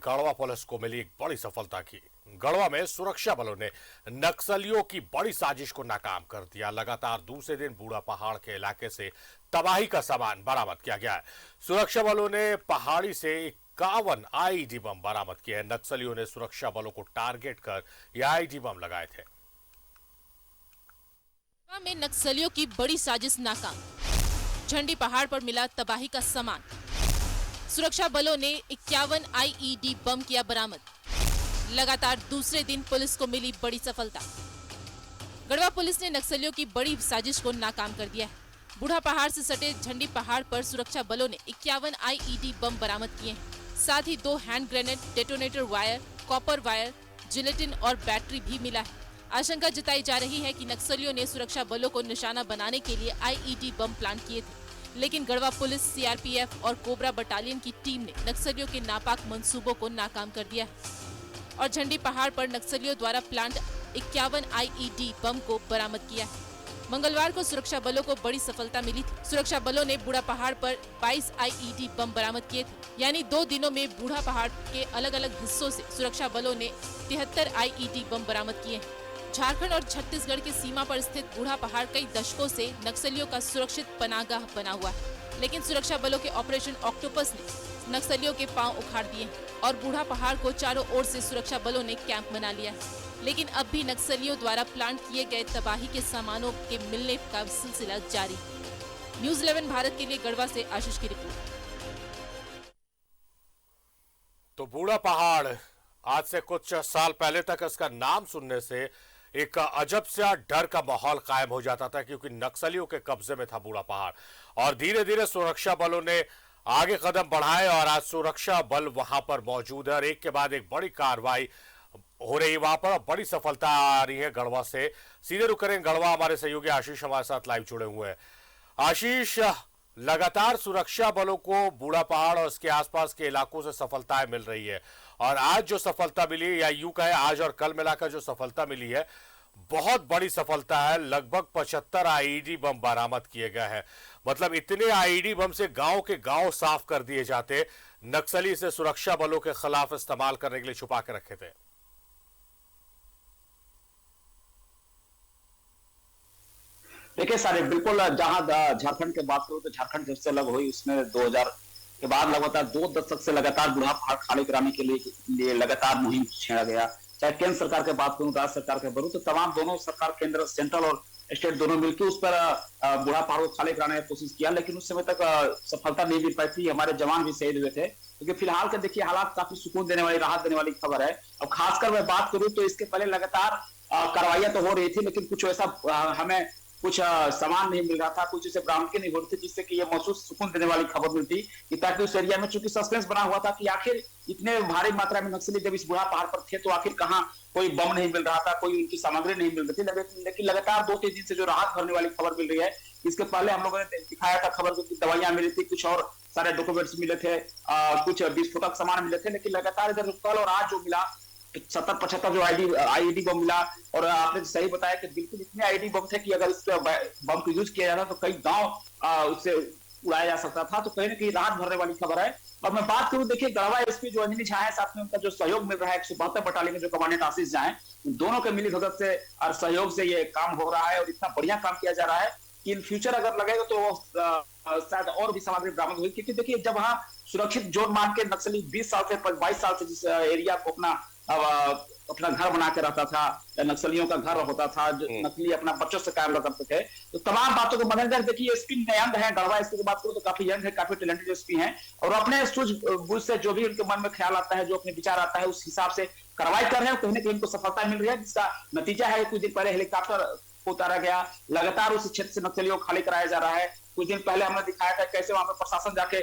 Garhwa police को मिली एक बड़ी सफलता की। गढ़वा में सुरक्षा बलों ने नक्सलियों की बड़ी साजिश को नाकाम कर दिया। लगातार दूसरे दिन बूढ़ा पहाड़ के इलाके से तबाही का सामान बरामद किया गया है। सुरक्षा बलों ने पहाड़ी से 51 आईईडी बम बरामद किए हैं। नक्सलियों ने सुरक्षा बलों को टारगेट कर ये आईईडी बम लगाए थे। गढ़वा में नक्सलियों की बड़ी साजिश नाकाम, झंडी पहाड़ पर मिला तबाही का सामान। सुरक्षा बलों ने 51 आईईडी बम किया बरामद। लगातार दूसरे दिन पुलिस को मिली बड़ी सफलता। गढ़वा पुलिस ने नक्सलियों की बड़ी साजिश को नाकाम कर दिया है। बूढ़ा पहाड़ से सटे झंडी पहाड़ पर सुरक्षा बलों ने 51 आईईडी बम बरामद किए हैं। साथ ही 2 hand grenade, detonator wire, copper wire, gelatin और बैटरी भी मिला है। आशंका जताई जा रही है कि नक्सलियों ने सुरक्षा बलों को निशाना बनाने के लिए आईईडी बम प्लान किए थे, लेकिन गढ़वा पुलिस, सीआरपीएफ और कोबरा बटालियन की टीम ने नक्सलियों के नापाक मंसूबों को नाकाम कर दिया है और झंडी पहाड़ पर नक्सलियों द्वारा प्लांट 51 आईईडी बम को बरामद किया है। मंगलवार को सुरक्षा बलों को बड़ी सफलता मिली थी। सुरक्षा बलों ने बूढ़ा पहाड़ पर 22 आईईडी बम बरामद किए थे, यानी 2 दिनों में बूढ़ा पहाड़ के अलग अलग हिस्सों से सुरक्षा बलों ने 73 आईईडी बम बरामद किए हैं। झारखंड और छत्तीसगढ़ की सीमा पर स्थित बूढ़ा पहाड़ कई दशकों से नक्सलियों का सुरक्षित पनाहगाह बना हुआ है, लेकिन सुरक्षा बलों के ऑपरेशन ऑक्टोपस ने नक्सलियों के पांव उखाड़ दिए और बूढ़ा पहाड़ को चारों ओर से सुरक्षा बलों ने कैंप बना लिया है। लेकिन अब भी नक्सलियों द्वारा प्लांट किए गए तबाही के सामानों के मिलने का सिलसिला जारी है। न्यूज़ 11 भारत के लिए गढ़वा से आशीष की रिपोर्ट। तो बूढ़ा पहाड़ आज से कुछ साल पहले तक इसका नाम सुनने से एक अजब सा डर का माहौल कायम हो जाता था, क्योंकि नक्सलियों के कब्जे में था बूढ़ा पहाड़। और धीरे धीरे सुरक्षा बलों ने आगे कदम बढ़ाए और आज सुरक्षा बल वहां पर मौजूद है और एक के बाद एक बड़ी कार्रवाई हो रही है वहां पर। बड़ी सफलता आ रही है गढ़वा से। सीधे रुक करें गढ़वा, हमारे सहयोगी आशीष हमारे साथ लाइव जुड़े हुए हैं। आशीष, लगातार सुरक्षा बलों को बूढ़ा पहाड़ और उसके आसपास के इलाकों से सफलताएं मिल रही है और आज जो सफलता मिली, या यूं कहे आज और कल मिलाकर जो सफलता मिली है, बहुत बड़ी सफलता है। लगभग 75 आईईडी बम बरामद किए गए हैं। मतलब इतने आईईडी बम से गांव के गांव साफ कर दिए जाते। नक्सली इसे सुरक्षा बलों के खिलाफ इस्तेमाल करने के लिए छुपा के रखे थे। देखिए सारे बिल्कुल, जहां झारखंड की बात करूं तो झारखंड जब से अलग हुई उसमें 2000 के बाद लगातार 2 दशक से लगातार बूढ़ा पहाड़ खाली कराने के लिए लगातार मुहिम छेड़ा गया। चाहे केंद्र सरकार की बात करूं, राज्य सरकार की करूं, तो तमाम दोनों सरकार, केंद्र, सेंट्रल और स्टेट दोनों मिलकर उस पर बूढ़ा पहाड़ को खाली कराने की कोशिश किया, लेकिन उस समय तक सफलता नहीं मिल पाई थी। हमारे जवान भी शहीद हुए थे। क्योंकि फिलहाल के देखिए हालात काफी सुकून देने वाली, राहत देने वाली खबर है। अब खासकर मैं बात करूं तो इसके पहले लगातार कार्रवाइयां तो हो रही थी, लेकिन कुछ ऐसा हमें कुछ सामान नहीं मिल रहा था, कुछ ऐसे बरामदगी नहीं हो रही थी जिससे कि ये महसूस सुकून देने वाली खबर मिलती कि ताकि उस एरिया में चूंकि सस्पेंस बना हुआ था कि आखिर इतने भारी मात्रा में नक्सली जब इस बूढ़ा पहाड़ पर थे तो आखिर कहाँ कोई बम नहीं मिल रहा था, कोई उनकी सामग्री नहीं मिल रही थी। लेकिन लगातार 2-3 दिन से जो राहत भरने वाली खबर मिल रही है, इसके पहले हम लोगों ने दिखाया था खबर की दवाइयां मिली थी, कुछ और सारे डॉक्यूमेंट्स मिले थे, कुछ विस्फोटक सामान मिले थे, लेकिन लगातार इधर कल और आज जो मिला 70-75 जो आईईडी बम मिला। और आपने सही बताया कि बिल्कुल इतने आईईडी बम थे कि अगर इस बम को यूज किया जाता तो कई गांव उससे उड़ाया जा सकता था। तो कहीं ना कहीं राहत भरने वाली खबर है। और मैं बात करूं, देखिए गढ़वा एसपी जो अंजनी झा है, साथ में उनका जो सहयोग मिल रहा है 172 बटालियन में जो कमांडेंट आशीष झा है, दोनों के मिली भगत से और सहयोग से ये काम हो रहा है और इतना बढ़िया काम किया जा रहा है कि इन फ्यूचर अगर लगेगा तो शायद और भी सामग्री बरामद हुई। क्योंकि देखिए जब वहां सुरक्षित जोन मान के नक्सली 20 साल से 22 साल से जिस एरिया को अपना घर बना के रहता था, नक्सलियों का घर होता था, जो नकली अपना बच्चों से कायम करते थे, तो तमाम बातों को मद्देनजर देखिए एसपी यंग है। गढ़वा एसपी की बात करूं तो काफी यंग है, काफी टैलेंटेड एसपी हैं और अपने सूझबूझ से जो भी उनके मन में ख्याल आता है, जो अपने विचार आता है, उस हिसाब से कार्रवाई कर रहे हैं। कहीं ना कहीं उनको सफलता मिल रही है, जिसका नतीजा है कुछ दिन पहले हेलीकॉप्टर को उतारा गया, लगातार उस क्षेत्र से नक्सलियों को खाली कराया जा रहा है। कुछ दिन पहले हमने दिखाया था कैसे वहां पर प्रशासन जाके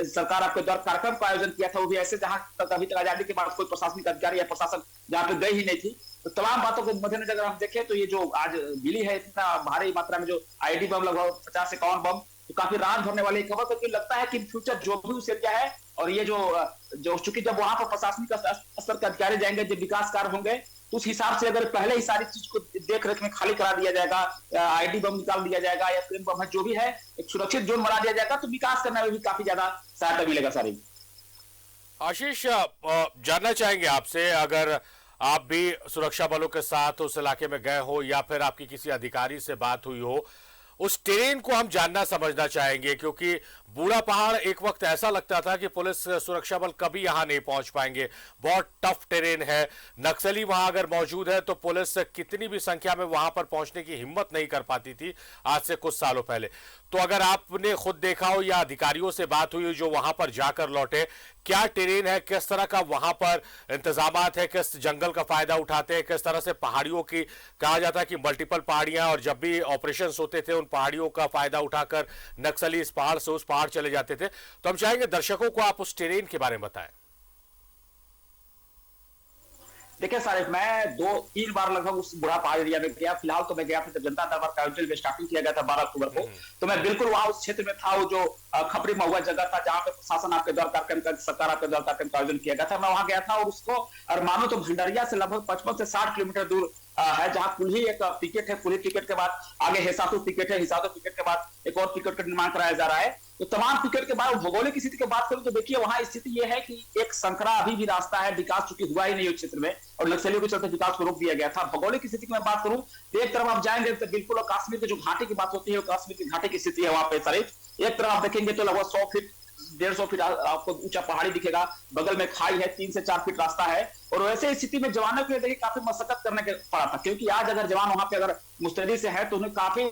सरकार आपके द्वारा कार्यक्रम का आयोजन किया था, वो भी ऐसे जहां तक अभी तक आजादी के बाद कोई प्रशासनिक अधिकारी या प्रशासन जहां पे गई ही नहीं थी। तो तमाम बातों के मद्देनजर अगर हम देखें तो ये जो आज मिली है इतना भारी मात्रा में जो आईडी बम, लगभग 50-51 बम, तो काफी राहत भरने वाली खबर। क्योंकि लगता है कि फ्यूचर जो भी उस एरिया है और ये जो चूंकि जब वहां पर प्रशासनिक स्तर के अधिकारी जाएंगे, जब विकास कार्य होंगे, तो उस हिसाब से अगर पहले ही सारी चीज को देख रेख में खाली करा दिया जाएगा, आईडी बम निकाल दिया जाएगा या फ्रेम बम है जो भी है, एक सुरक्षित जोन बना दिया जाएगा, तो विकास करने में भी काफी ज्यादा सहायता मिलेगा सारी। आशीष, जानना चाहेंगे आपसे, अगर आप भी सुरक्षा बलों के साथ उस इलाके में गए हो या फिर आपकी किसी अधिकारी से बात हुई हो, उस टेरेन को हम जानना समझना चाहेंगे, क्योंकि बूढ़ा पहाड़ एक वक्त ऐसा लगता था कि पुलिस सुरक्षा बल कभी यहां नहीं पहुंच पाएंगे। बहुत टफ टेरेन है, नक्सली वहां अगर मौजूद है तो पुलिस कितनी भी संख्या में वहां पर पहुंचने की हिम्मत नहीं कर पाती थी आज से कुछ सालों पहले। तो अगर आपने खुद देखा हो या अधिकारियों से बात हुई हो जो वहां पर जाकर लौटे, क्या टेरेन है, किस तरह का वहां पर इंतजामात है, किस जंगल का फायदा उठाते हैं, किस तरह से पहाड़ियों की, कहा जाता है कि मल्टीपल पहाड़ियां, और जब भी ऑपरेशन होते थे उन पहाड़ियों का फायदा उठाकर नक्सली इस पहाड़ से उस पहाड़ चले जाते थे। तो हम चाहेंगे दर्शकों को आप उस टेरेन के बारे में बताएं। देखिए सारिफ, मैं 2-3 बार लगभग उस बुढ़ा पहाड़ एरिया में गया। फिलहाल तो मैं गया था जब जनता दरबार काउंसिल में स्टार्टिंग किया गया था 12 अक्टूबर को, तो मैं बिल्कुल वहां उस क्षेत्र में था, वो जो खपरी महुआ जगह था जहां पे प्रशासन आपके द्वारा कार्यक्रम का, सरकार आपके द्वारा कार्यक्रम का आयोजन किया गया था। मैं वहां गया था और उसको, और मानो तो भंडारिया से लगभग 55 से 60 किलोमीटर दूर है, जहां कुल्ही एक पिकेट है, कुल्ही पिकेट के बाद आगे हिसातो पिकेट है, हिसातो पिकेट के बाद एक और पिकेट का निर्माण कराया जा रहा है। तो तमाम पिकेट के बाद भौगोलिक स्थिति की बात करूं तो देखिए वहां स्थिति यह है कि एक संकरा अभी भी रास्ता है, विकास चूंकि हुआ ही नहीं उस क्षेत्र में और नक्सलियों के चलते विकास को रोक दिया गया था। भौगोलिक स्थिति की मैं बात करूं तो एक तरफ आप जाएंगे तो बिल्कुल कश्मीर की जो घाटी की बात होती है, कश्मीर की घाटी की स्थिति है वहां पे सारी। एक तरफ आप देखेंगे तो लगभग 100 फीट 150 फीट आपको ऊंचा पहाड़ी दिखेगा, बगल में खाई है, 3 से 4 फीट रास्ता है। और वैसे स्थिति में जवानों के लिए देखिए काफी मशक्कत करने के पड़ा था, क्योंकि आज अगर जवान वहां पे अगर मुस्तैदी से है तो उन्हें काफी,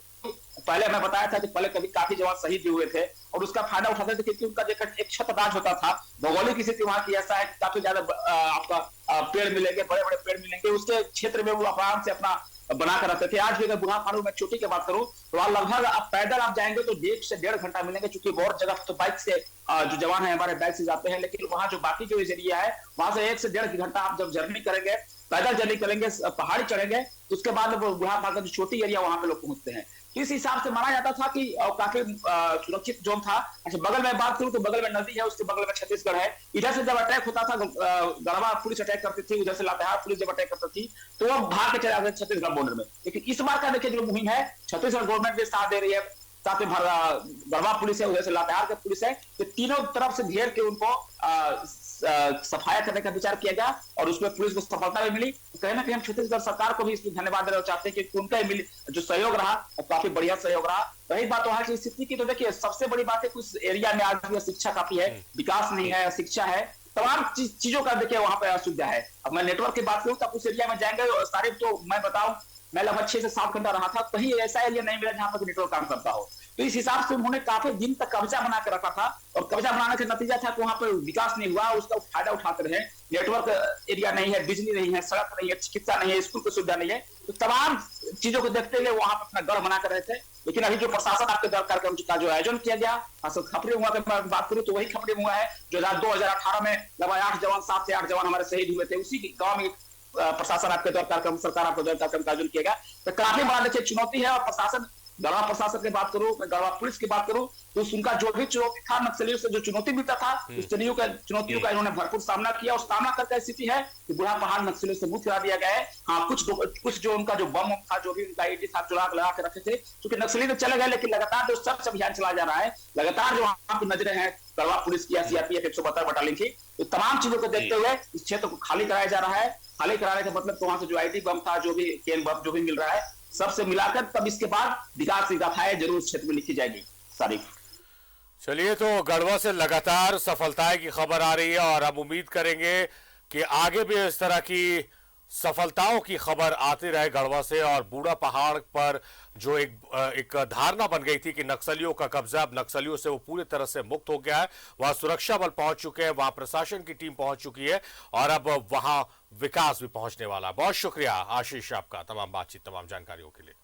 पहले मैं बताया था कि पहले कभी काफी जवान शहीद भी हुए थे और उसका फायदा उठाते थे, क्योंकि उनका एक छतराज होता था। भौगोलिक स्थिति वहां की ऐसा है कि काफी ज्यादा आपका पेड़ मिलेंगे, बड़े बड़े पेड़ मिलेंगे, उसके क्षेत्र में वो आराम से अपना बनाकर रखते थे। आज भी अगर बुढ़ा पहाड़ में चोटी की बात करूं तो वहां लगभग आप पैदल आप जाएंगे तो 1 से 1.5 घंटा मिलेंगे, क्योंकि बहुत जगह तो बाइक से जो जवान है हमारे बाइक से जाते हैं, लेकिन वहां जो बाकी जो एरिया है वहां से 1 से 1.5 घंटा आप जब जर्नी करेंगे, पैदल जर्नी करेंगे, पहाड़ी चढ़ेंगे, तो उसके बाद बुढ़ा पहाड़ का जो छोटी एरिया वहां पे लोग पहुंचते हैं। इस हिसाब से माना जाता था कि काफी सुरक्षित जोन था। अच्छा, बगल में बात करूं तो बगल में नदी है, उसके बगल में छत्तीसगढ़ है। इधर से जब अटैक होता था, गढ़वा पुलिस अटैक करती थी, उधर से लातेहार पुलिस जब अटैक करती थी तो वो भाग के चले जाते थे छत्तीसगढ़ बॉर्डर में। लेकिन इस बार का देखिए जो मुहिम है, छत्तीसगढ़ गवर्नमेंट भी साथ दे रही है, साथ में गढ़वा पुलिस है, उधर से लातेहार के पुलिस है, तो तीनों तरफ से घेर के उनको सफाया करने का विचार किया गया और उसमें पुलिस को सफलता भी मिली। कहीं ना कहीं हम छत्तीसगढ़ सरकार को भी इसमें धन्यवाद देना चाहते हैं कि उनका जो सहयोग रहा काफी बढ़िया सहयोग रहा। रही बात वहां की स्थिति की, तो देखिए सबसे बड़ी बात है कुछ एरिया में आज भी शिक्षा काफी है, विकास नहीं है, शिक्षा है, तमाम चीजों का देखिए वहां पर असुविधा है। अब मैं नेटवर्क की बात करूं तो उस एरिया में जाएंगे सारे, तो मैं बताऊं मैं लगभग 6 से 7 घंटा रहा था, कहीं ऐसा एरिया नहीं मिला जहां पर नेटवर्क काम करता हो। तो इस हिसाब से उन्होंने काफी दिन तक कब्जा बना के रखा था और कब्जा बनाने का नतीजा था कि वहां पर विकास नहीं हुआ, उसका फायदा उठाते रहे। नेटवर्क एरिया नहीं है, बिजली नहीं है, सड़क नहीं है, चिकित्सा नहीं है, स्कूल की सुविधा नहीं है, तो तमाम चीजों को देखते हुए वहां पर अपना गढ़ बना कर रहे थे। लेकिन अभी जो प्रशासन आपके द्वारा कार्यक्रम का जो आयोजन किया गया, खपड़ी मुआ की बात करूं तो वही खपड़ी मुआ है जो 2018 में लगभग 8 जवान 7 से 8 जवान हमारे शहीद हुए थे, उसी गाँव में प्रशासन आपके द्वारा कार्यक्रम, सरकार आपके द्वारा कार्यक्रम का आयोजन किया गया। तो काफी बड़ा देखिए चुनौती है। और प्रशासन, गढ़वा प्रशासन की बात करूं, गढ़वा पुलिस की बात करूं तो उनका जो भी चुनौती था, नक्सलियों से जो चुनौती मिलता था, उस चुनौतियों का इन्होंने भरपूर सामना किया और सामना करके स्थिति है कि बुढ़ा पहाड़ नक्सलियों से मुक्त करा दिया गया है। हाँ, कुछ जो उनका जो बम था, जो भी उनका 80 था, चुरा लगा के रखे थे, क्योंकि नक्सली तो चले गए, लेकिन लगातार जो सर्च अभियान चला जा रहा है, लगातार जो वहां की नजरें हैं गढ़वा पुलिस की, सीआरपीएफ 172 बटालियन की, तो तमाम चीजों को देखते हुए इस क्षेत्र को खाली कराया जा रहा है। खाली कराने का मतलब तो वहां से जो आईडी बम था, जो भी केन बम जो भी मिल रहा है, सबसे मिलाकर तब इसके बाद विकास की गाथाएं जरूर क्षेत्र में लिखी जाएगी। सारिफ, चलिए, तो गढ़वा से लगातार सफलताएं की खबर आ रही है और हम उम्मीद करेंगे कि आगे भी इस तरह की सफलताओं की खबर आती रहे गढ़वा से। और बूढ़ा पहाड़ पर जो एक धारणा बन गई थी कि नक्सलियों का कब्जा, अब नक्सलियों से वो पूरी तरह से मुक्त हो गया है। वहां सुरक्षा बल पहुंच चुके हैं, वहां प्रशासन की टीम पहुंच चुकी है और अब वहां विकास भी पहुंचने वाला है। बहुत शुक्रिया आशीष आपका तमाम बातचीत, तमाम जानकारियों के लिए।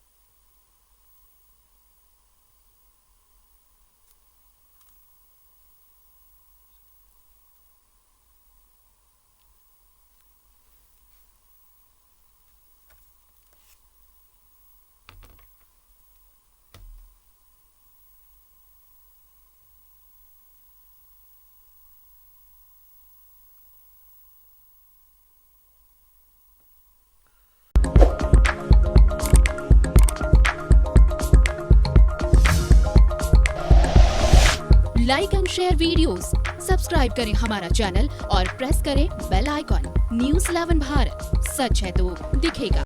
like and share videos, subscribe subscribe करें हमारा चैनल और प्रेस करें बेल आइकॉन। News 11 भारत, सच है तो दिखेगा।